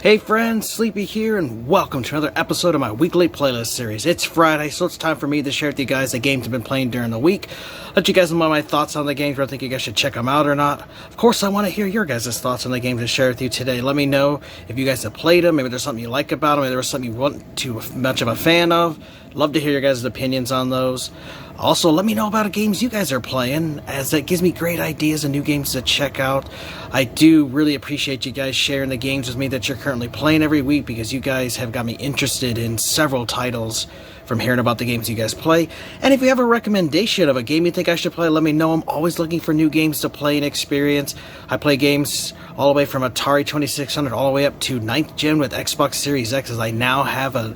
Hey friends, Sleepy here, and welcome to another episode of my weekly playlist series. It's Friday, so it's time for me to share with you guys the games I've been playing during the week. Let you guys know my thoughts on the games, whether I think you guys should check them out or not. Of course, I want to hear your guys' thoughts on the games to share with you today. Let me know if you guys have played them, maybe there's something you like about them, maybe there's something you weren't too much of a fan of. Love to hear your guys' opinions on those. Also, let me know about the games you guys are playing, as that gives me great ideas and new games to check out. I do really appreciate you guys sharing the games with me that you're currently playing every week, because you guys have got me interested in several titles from hearing about the games you guys play. And if you have a recommendation of a game you think I should play, let me know. I'm always looking for new games to play and experience. I play games all the way from Atari 2600 all the way up to 9th gen with Xbox Series X, as I now have a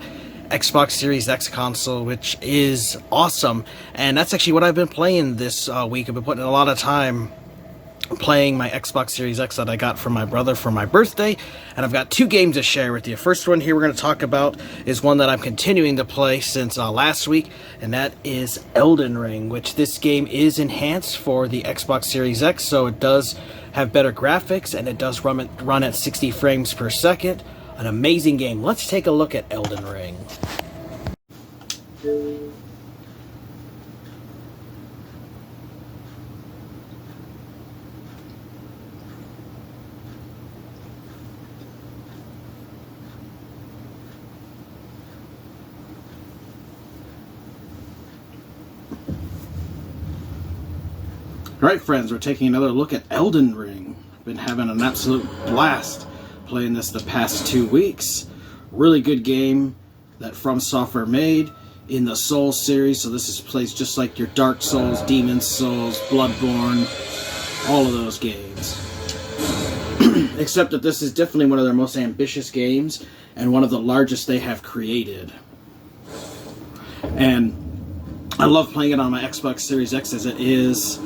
Xbox Series X console, which is awesome. And that's actually what I've been playing this week. I've been putting a lot of time playing my Xbox Series X that I got from my brother for my birthday, and I've got two games to share with you. First one here we're going to talk about is one that I'm continuing to play since last week, and that is Elden Ring, which this game is enhanced for the Xbox Series X, so it does have better graphics, and it does run at 60 frames per second. An amazing game. Let's take a look at Elden Ring. Alright friends, we're taking another look at Elden Ring. Been having an absolute blast playing this the past 2 weeks. Really good game that From Software made in the Souls series. So this plays just like your Dark Souls, Demon Souls, Bloodborne, all of those games. Except that this is definitely one of their most ambitious games and one of the largest they have created. And I love playing it on my Xbox Series X, as it is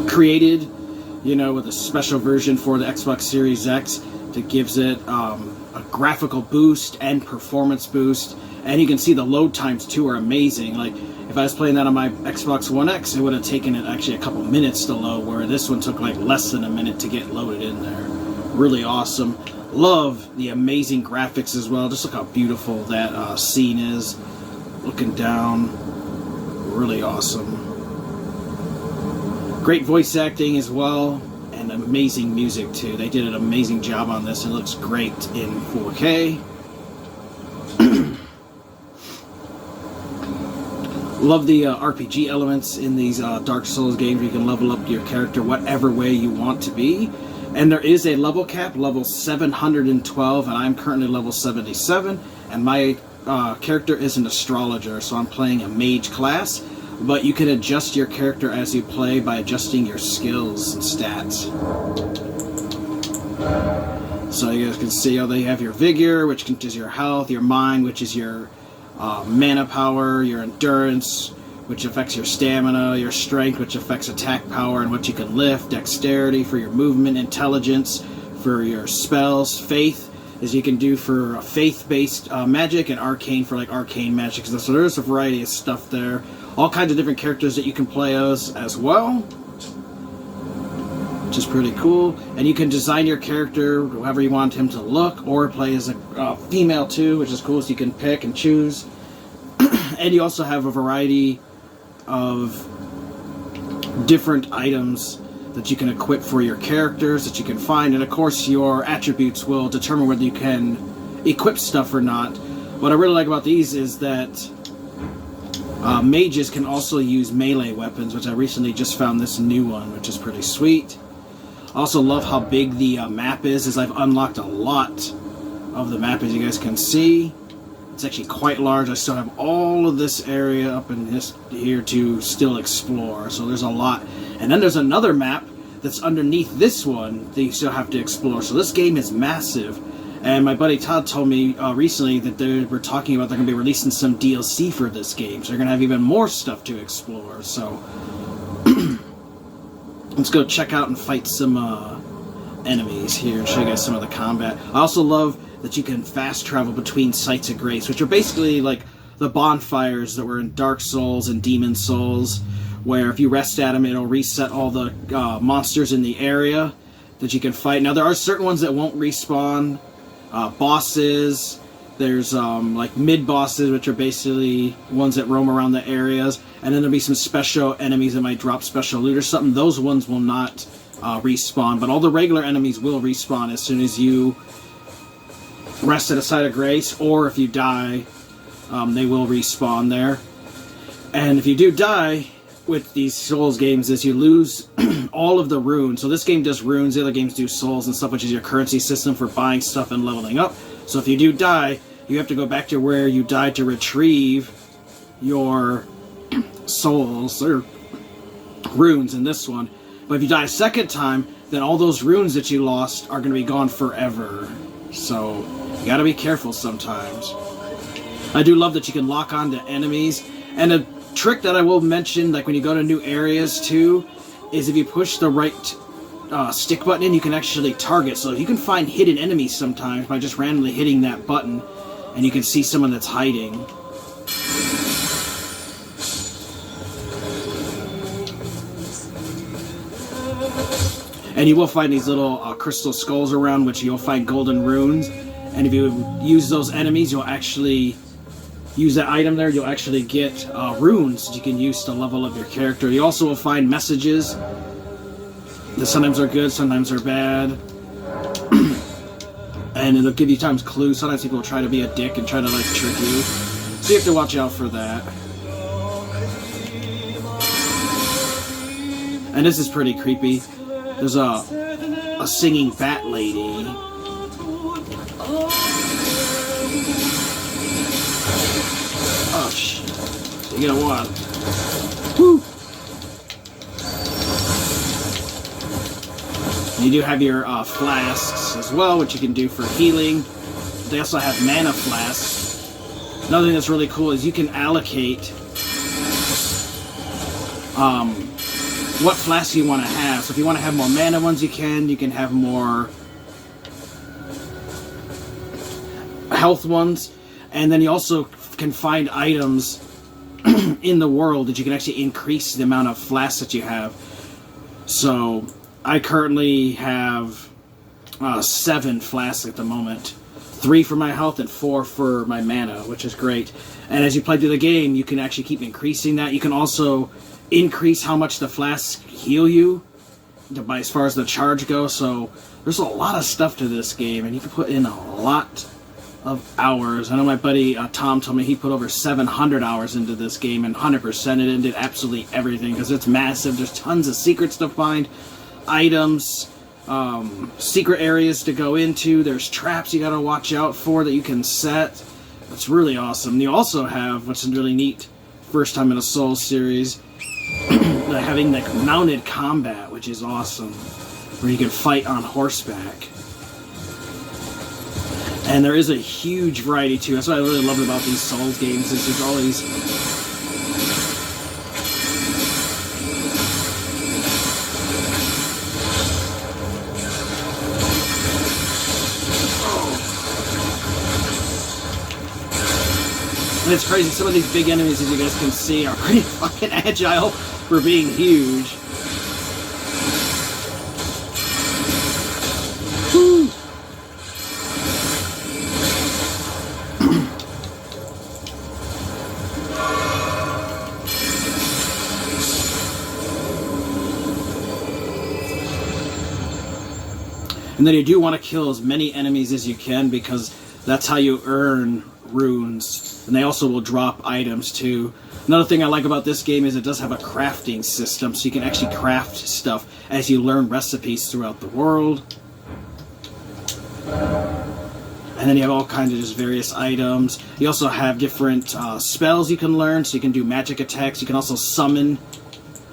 created, you know, with a special version for the Xbox Series X that gives it a graphical boost and performance boost. And you can see the load times too are amazing. Like, if I was playing that on my Xbox One X, it would have taken it actually a couple minutes to load, where this one took like less than a minute to get loaded in there. Really awesome. Love the amazing graphics as well. Just look how beautiful that scene is. Looking down, really awesome. Great voice acting as well, and amazing music too. They did an amazing job on this. It looks great in 4K. Love the RPG elements in these Dark Souls games. You can level up your character whatever way you want to be. And there is a level cap, level 712, and I'm currently level 77. And my character is an astrologer, so I'm playing a mage class. But you can adjust your character as you play by adjusting your skills and stats. So you guys can see how they have your vigor, which is your health, your mind, which is your mana power, your endurance, which affects your stamina, your strength, which affects attack power and what you can lift, dexterity for your movement, intelligence for your spells, faith as you can do for faith-based magic, and arcane for like arcane magic. So there's a variety of stuff there. All kinds of different characters that you can play as well, which is pretty cool. And you can design your character however you want him to look, or play as a female too, which is cool, so you can pick and choose. And you also have a variety of different items that you can equip for your characters that you can find, and of course your attributes will determine whether you can equip stuff or not. What I really like about these is that mages can also use melee weapons, which I recently just found this new one, which is pretty sweet. I also love how big the map is, as I've unlocked a lot of the map, as you guys can see. It's actually quite large. I still have all of this area up in this here to still explore, so there's a lot. And then there's another map that's underneath this one that you still have to explore. So this game is massive. And my buddy Todd told me recently that they were talking about they're going to be releasing some DLC for this game. So they're going to have even more stuff to explore. So let's go check out and fight some enemies here and show you guys some of the combat. I also love that you can fast travel between sites of grace, which are basically like the bonfires that were in Dark Souls and Demon Souls, where if you rest at them, it'll reset all the monsters in the area, that you can fight. Now, there are certain ones that won't respawn. Bosses. There's like mid-bosses, which are basically ones that roam around the areas. And then there'll be some special enemies that might drop special loot or something. Those ones will not respawn. But all the regular enemies will respawn as soon as you rest at a site of grace. Or if you die, they will respawn there. And if you do die with these Souls games, is you lose all of the runes. So this game does runes, the other games do souls and stuff, which is your currency system for buying stuff and leveling up. So if you do die, you have to go back to where you died to retrieve your souls, or runes in this one. But if you die a second time, then all those runes that you lost are going to be gone forever. So you got to be careful sometimes. I do love that you can lock on to enemies. And a trick that I will mention, like when you go to new areas too, is if you push the right stick button in, you can actually target. So you can find hidden enemies sometimes by just randomly hitting that button, and you can see someone that's hiding. And you will find these little crystal skulls around, which you'll find golden runes. And if you use those enemies, you'll actually use that item there, you'll actually get runes that you can use to level up your character. You also will find messages that sometimes are good, sometimes are bad. And it'll give you times clues. Sometimes people will try to be a dick and try to like trick you. So you have to watch out for that. And this is pretty creepy. There's a singing bat lady. Oh shit. You get a one. Woo! You do have your flasks as well, which you can do for healing. They also have mana flasks. Another thing that's really cool is you can allocate what flasks you want to have. So if you want to have more mana ones, you can have more health ones. And then you also can find items in the world that you can actually increase the amount of flasks that you have. So I currently have 7 flasks at the moment. 3 for my health and 4 for my mana, which is great. And as you play through the game, you can actually keep increasing that. You can also increase how much the flasks heal you, by as far as the charge goes. So there's a lot of stuff to this game, and you can put in a lot of hours. I know my buddy Tom told me he put over 700 hours into this game and 100% it and did absolutely everything because it's massive. There's tons of secrets to find, items, secret areas to go into. There's traps you gotta watch out for that you can set. It's really awesome. You also have, what's really neat, first time in a Souls series, having like mounted combat, which is awesome, where you can fight on horseback. And there is a huge variety too. That's what I really love about these Souls games, is there's all these and it's crazy, some of these big enemies, as you guys can see, are pretty fucking agile for being huge. Woo! And then you do want to kill as many enemies as you can, because that's how you earn runes. And they also will drop items too. Another thing I like about this game is it does have a crafting system, so you can actually craft stuff as you learn recipes throughout the world. And then you have all kinds of just various items. You also have different spells you can learn, so you can do magic attacks. You can also summon,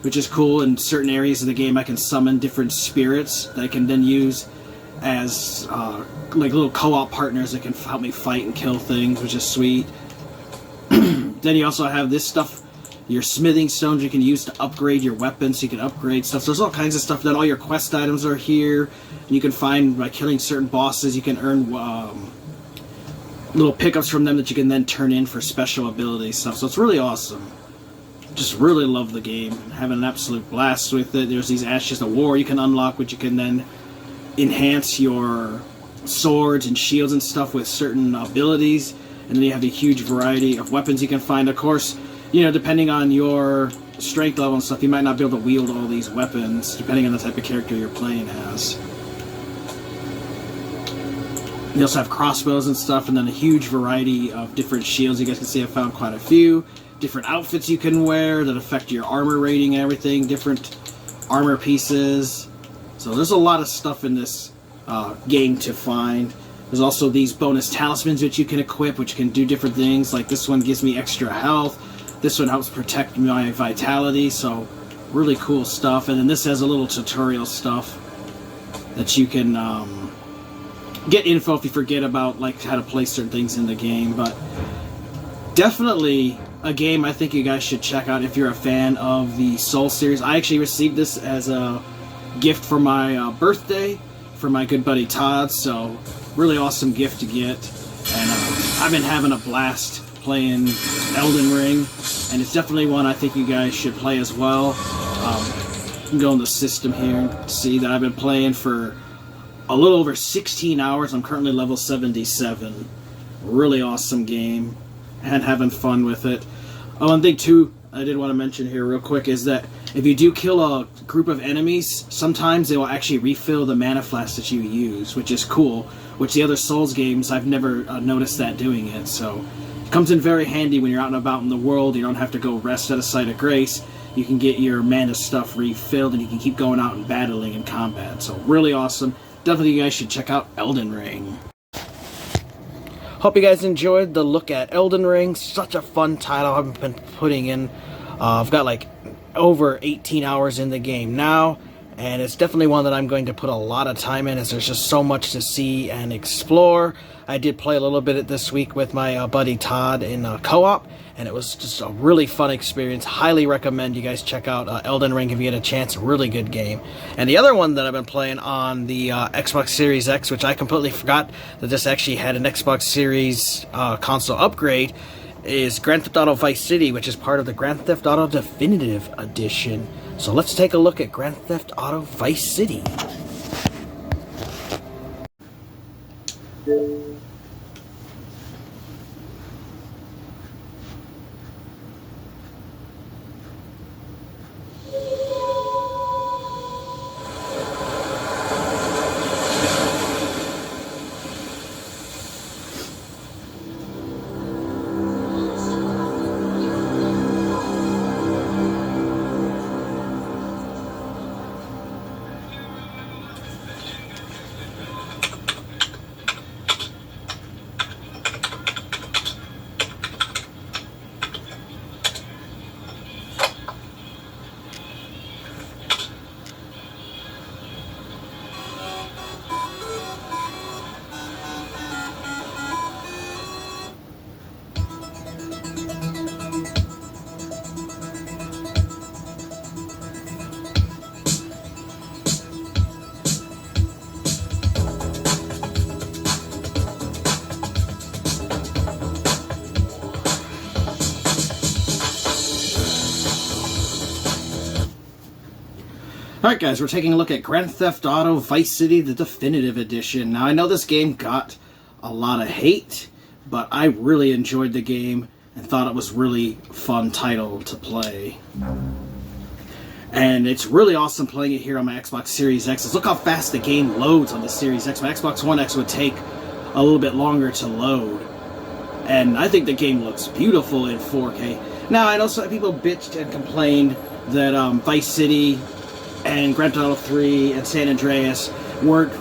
which is cool. In certain areas of the game I can summon different spirits that I can then use as like little co-op partners that can help me fight and kill things, which is sweet. Then you also have this stuff, your smithing stones you can use to upgrade your weapons, so you can upgrade stuff. So there's all kinds of stuff. Then all your quest items are here, and you can find by killing certain bosses. You can earn little pickups from them that you can then turn in for special ability stuff. So it's really awesome. Just really love the game. Having an absolute blast with it. There's these Ashes of War you can unlock, which you can then enhance your swords and shields and stuff with certain abilities, and then you have a huge variety of weapons you can find. Of course, you know, depending on your strength level and stuff, you might not be able to wield all these weapons, depending on the type of character you're playing as. You also have crossbows and stuff, and then a huge variety of different shields. You guys can see I found quite a few. Different outfits you can wear that affect your armor rating and everything. Different armor pieces. So there's a lot of stuff in this game to find. There's also these bonus talismans which you can equip, which can do different things. Like this one gives me extra health. This one helps protect my vitality. So really cool stuff. And then this has a little tutorial stuff that you can get info if you forget about like how to play certain things in the game. But definitely a game I think you guys should check out if you're a fan of the Soul series. I actually received this as a gift for my birthday from my good buddy Todd, so really awesome gift to get. And I've been having a blast playing Elden Ring, and it's definitely one I think you guys should play as well. You can go in the system here and see that I've been playing for a little over 16 hours. I'm currently level 77. Really awesome game, and having fun with it. Oh, one thing too I did want to mention here real quick is that if you do kill a group of enemies, sometimes they will actually refill the mana flask that you use, which is cool, which the other Souls games, I've never noticed that doing it. So it comes in very handy when you're out and about in the world. You don't have to go rest at a site of grace. You can get your mana stuff refilled, and you can keep going out and battling in combat. So really awesome. Definitely you guys should check out Elden Ring. Hope you guys enjoyed the look at Elden Ring. Such a fun title I've been putting in. I've got like over 18 hours in the game now, and it's definitely one that I'm going to put a lot of time in, as there's just so much to see and explore. I did play a little bit this week with my buddy Todd in co-op, and it was just a really fun experience. Highly recommend you guys check out Elden Ring if you get a chance. Really good game. And the other one that I've been playing on the Xbox Series X, which I completely forgot that this actually had an Xbox Series console upgrade, is Grand Theft Auto Vice City, which is part of the Grand Theft Auto Definitive Edition. So let's take a look at Grand Theft Auto Vice City. Alright guys, we're taking a look at Grand Theft Auto Vice City, the Definitive Edition. Now I know this game got a lot of hate, but I really enjoyed the game and thought it was really fun title to play. And it's really awesome playing it here on my Xbox Series X. Look how fast the game loads on the Series X. My Xbox One X would take a little bit longer to load. And I think the game looks beautiful in 4K. Now I know some people bitched and complained that Vice City and Grand Theft Auto 3 and San Andreas weren't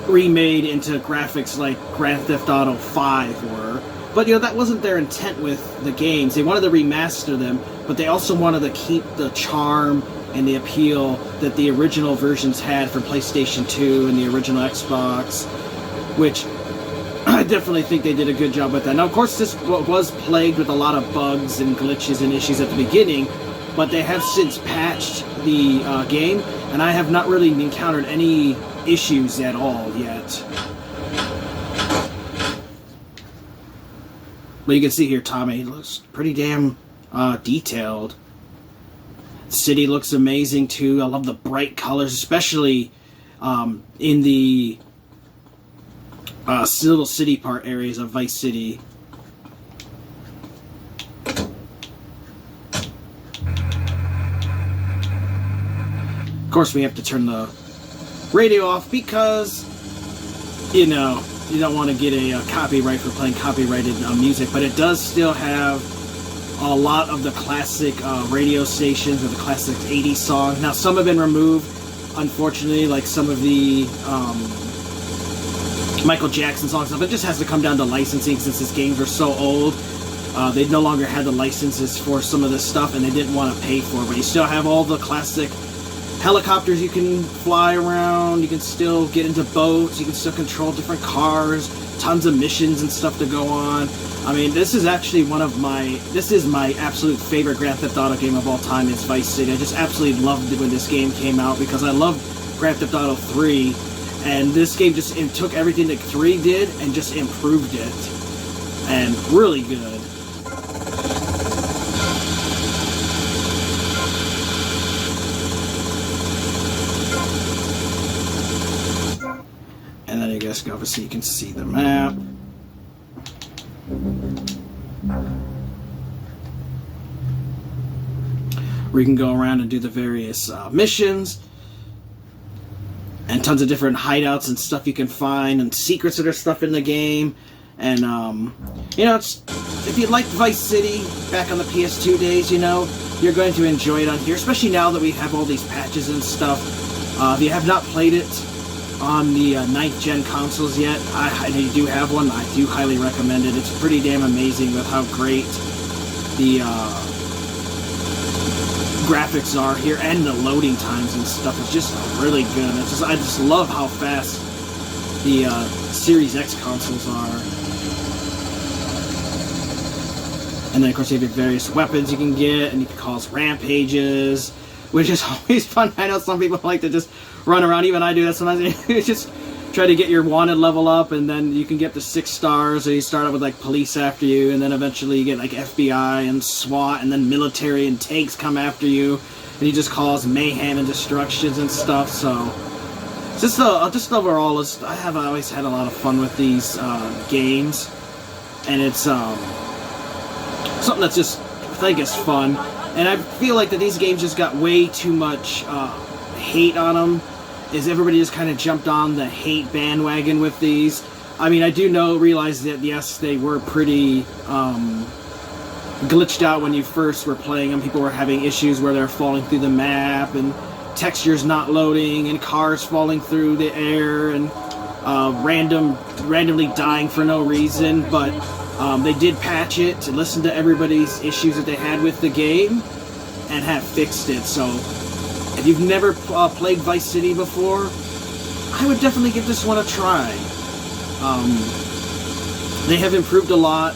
remade into graphics like Grand Theft Auto 5 were. But, you know, that wasn't their intent with the games. They wanted to remaster them, but they also wanted to keep the charm and the appeal that the original versions had for PlayStation 2 and the original Xbox, which I definitely think they did a good job with that. Now, of course, this was plagued with a lot of bugs and glitches and issues at the beginning, but they have since patched the game, and I have not really encountered any issues at all yet. But you can see here, Tommy looks pretty damn detailed. The city looks amazing too. I love the bright colors, especially in the little city part areas of Vice City. Of course, we have to turn the radio off because, you know, you don't want to get a copyright for playing copyrighted music, but it does still have a lot of the classic radio stations or the classic 80s songs. Now, some have been removed, unfortunately, like some of the Michael Jackson songs. But it just has to come down to licensing since these games are so old. They no longer had the licenses for some of this stuff, and they didn't want to pay for it. But you still have all the classic helicopters you can fly around, you can still get into boats, you can still control different cars, tons of missions and stuff to go on. I mean, this is actually this is my absolute favorite Grand Theft Auto game of all time, is Vice City. I just absolutely loved it when this game came out because I loved Grand Theft Auto 3, and this game just took everything that 3 did and just improved it, and really good. And then I guess obviously you can see the map. Where you can go around and do the various missions. And tons of different hideouts and stuff you can find. And secrets that are stuff in the game. And, you know, if you liked Vice City back on the PS2 days, you know, you're going to enjoy it on here. Especially now that we have all these patches and stuff. If you have not played it on the 9th gen consoles yet, and you do have one, I do highly recommend it. It's pretty damn amazing with how great the graphics are here, and the loading times and stuff is just really good. I just love how fast the Series X consoles are. And then of course you have your various weapons you can get, and you can cause rampages, which is always fun. I know some people like to just run around, even I do that sometimes. You just try to get your wanted level up, and then you can get the 6 stars, or you start out with like police after you, and then eventually you get like FBI and SWAT, and then military and tanks come after you, and you just cause mayhem and destructions and stuff. So just overall, I have always had a lot of fun with these games, and it's something that's just, I think, is fun. And I feel like that these games just got way too much hate on them. Is everybody just kind of jumped on the hate bandwagon with these? I mean, I do realize that, yes, they were pretty glitched out when you first were playing them. People were having issues where they're falling through the map, and textures not loading, and cars falling through the air, and randomly dying for no reason. But they did patch it to listen to everybody's issues that they had with the game and have fixed it. So if you've never played Vice City before, I would definitely give this one a try. They have improved a lot.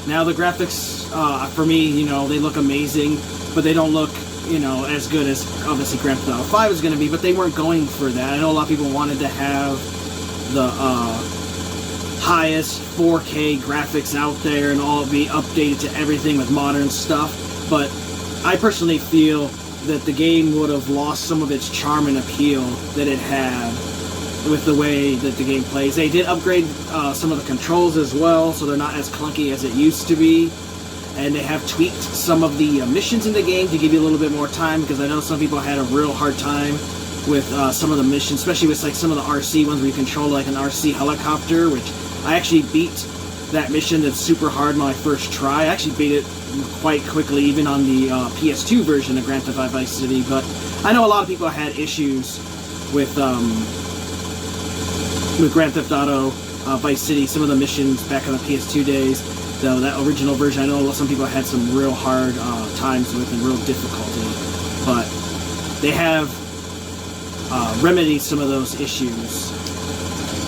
Now the graphics, for me, you know, they look amazing, but they don't look, you know, as good as obviously Grand Theft Auto 5 is going to be, but they weren't going for that. I know a lot of people wanted to have the highest 4K graphics out there and all be updated to everything with modern stuff, but I personally feel that the game would have lost some of its charm and appeal that it had with the way that the game plays. They did upgrade some of the controls as well, so they're not as clunky as it used to be, and they have tweaked some of the missions in the game to give you a little bit more time, because I know some people had a real hard time with some of the missions, especially with like some of the RC ones where you control like an RC helicopter, which I actually beat that mission that's super hard my first try. I actually beat it quite quickly, even on the PS2 version of Grand Theft Auto Vice City, but I know a lot of people had issues with Grand Theft Auto Vice City, some of the missions back in the PS2 days, though that original version, I know some people had some real hard times with and real difficulty, but they have remedied some of those issues.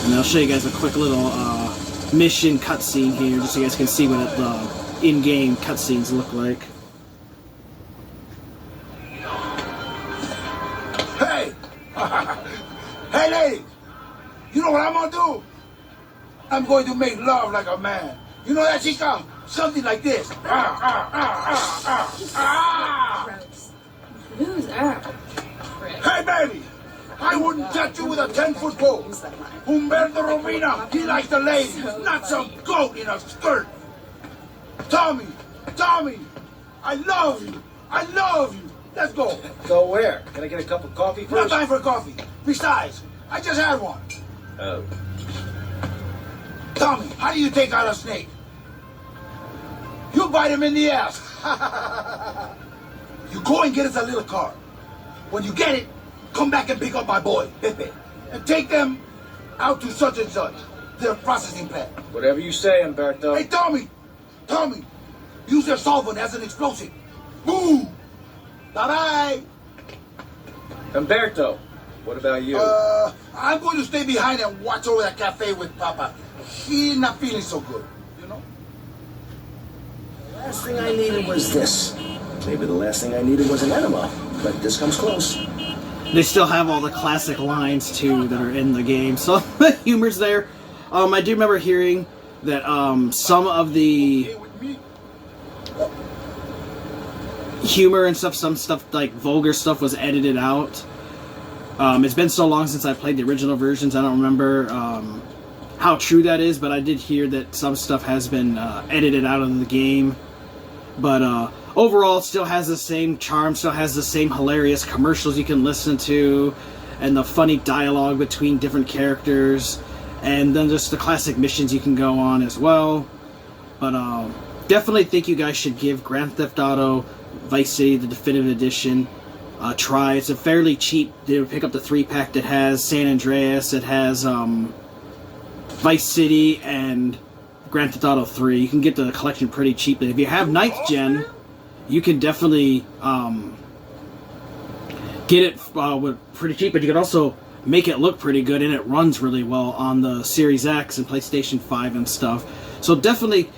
And I'll show you guys a quick little mission cutscene here, just so you guys can see what the in-game cutscenes look like. Hey! Hey, lady! You know what I'm gonna do? I'm going to make love like a man. You know that, chica? Something like this. Gross. Who's that? Hey, baby! I wouldn't touch you with a 10-foot pole. Humberto Rovina, he likes the ladies, not some goat in a skirt. Tommy, I love you. I love you. Let's go. Go where? Can I get a cup of coffee No first? time for coffee. Besides, I just had one. Oh. Tommy, how do you take out a snake? You bite him in the ass. You go and get us a little car. When you get it, come back and pick up my boy, Pepe, and take them out to such and such, their processing plant. Whatever you say, Umberto. Hey, Tommy, use your solvent as an explosive. Boom! Bye-bye. Umberto, what about you? I'm going to stay behind and watch over that cafe with Papa. He's not feeling so good, you know? The last thing I needed was this. Maybe the last thing I needed was an enema, but this comes close. They still have all the classic lines too that are in the game, so the humor's there. I do remember hearing that some of the humor and stuff, some stuff like vulgar stuff, was edited out. It's been so long since I played the original versions, I don't remember how true that is, but I did hear that some stuff has been edited out of the game. But overall, it still has the same charm, still has the same hilarious commercials you can listen to, and the funny dialogue between different characters, and then just the classic missions you can go on as well. But definitely think you guys should give Grand Theft Auto Vice City, the Definitive Edition, a try. It's a fairly cheap. They pick up the 3-pack that has San Andreas, it has Vice City, and Grand Theft Auto 3. You can get the collection pretty cheaply. If you have 9th Gen, you can definitely get it pretty cheap, but you can also make it look pretty good, and it runs really well on the Series X and PlayStation 5 and stuff. So definitely,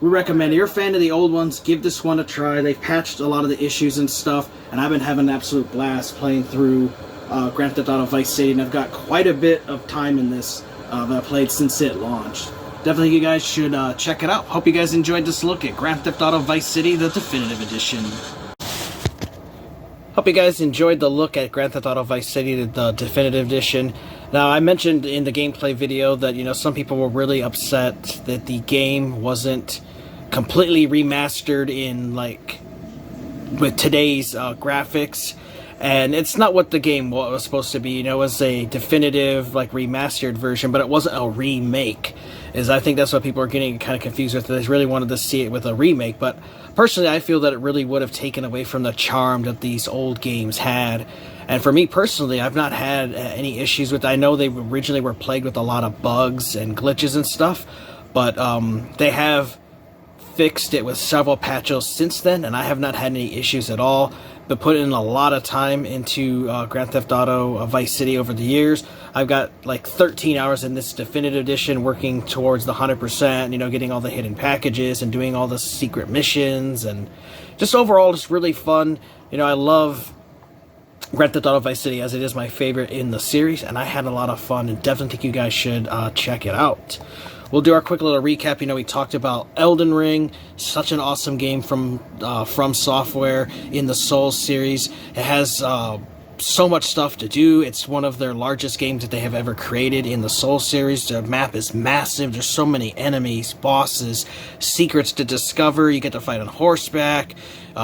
we recommend, if you're a fan of the old ones, give this one a try. They've patched a lot of the issues and stuff, and I've been having an absolute blast playing through Grand Theft Auto Vice City, and I've got quite a bit of time in this that I played since it launched. Definitely you guys should check it out. Hope you guys enjoyed this look at Grand Theft Auto Vice City, the Definitive Edition. Hope you guys enjoyed the look at Grand Theft Auto Vice City, the Definitive Edition. Now, I mentioned in the gameplay video that, you know, some people were really upset that the game wasn't completely remastered in, like, with today's graphics. And it's not what the game was supposed to be. You know, it was a definitive, like, remastered version, but it wasn't a remake. I think that's what people are getting kind of confused with. They really wanted to see it with a remake, but personally, I feel that it really would have taken away from the charm that these old games had. And for me personally, I've not had any issues with it. I know they originally were plagued with a lot of bugs and glitches and stuff, but they have fixed it with several patches since then, and I have not had any issues at all. But put in a lot of time into Grand Theft Auto Vice City over the years. I've got like 13 hours in this Definitive Edition, working towards the 100%, you know, getting all the hidden packages and doing all the secret missions, and just overall just really fun. You know, I love Grand Theft Auto Vice City as it is my favorite in the series, and I had a lot of fun, and definitely think you guys should check it out. We'll do our quick little recap. You know, we talked about Elden Ring, such an awesome game from Software in the Souls series. It has so much stuff to do. It's one of their largest games that they have ever created in the Souls series. The map is massive. There's so many enemies, bosses, secrets to discover. You get to fight on horseback.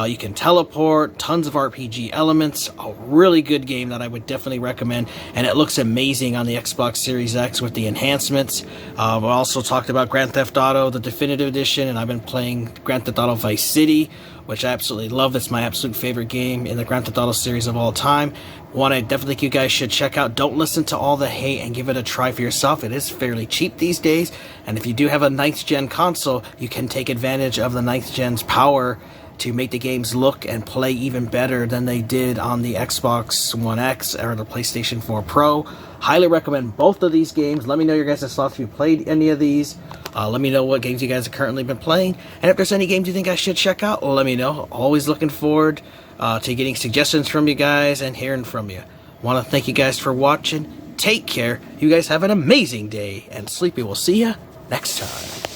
You can teleport, tons of RPG elements. A really good game that I would definitely recommend, and it looks amazing on the Xbox Series X with the enhancements. We also talked about Grand Theft Auto, the Definitive Edition, and I've been playing Grand Theft Auto Vice City, which I absolutely love. That's my absolute favorite game in the Grand Theft Auto series of all time. One I definitely think you guys should check out. Don't listen to all the hate and give it a try for yourself. It is fairly cheap these days, and if you do have a 9th Gen console, you can take advantage of the 9th Gen's power to make the games look and play even better than they did on the Xbox One X or the PlayStation 4 Pro. Highly recommend both of these games. Let me know your guys' thoughts if you played any of these. Let me know what games you guys have currently been playing. And if there's any games you think I should check out, let me know. Always looking forward to getting suggestions from you guys and hearing from you. Want to thank you guys for watching. Take care. You guys have an amazing day. And Sleepy will see you next time.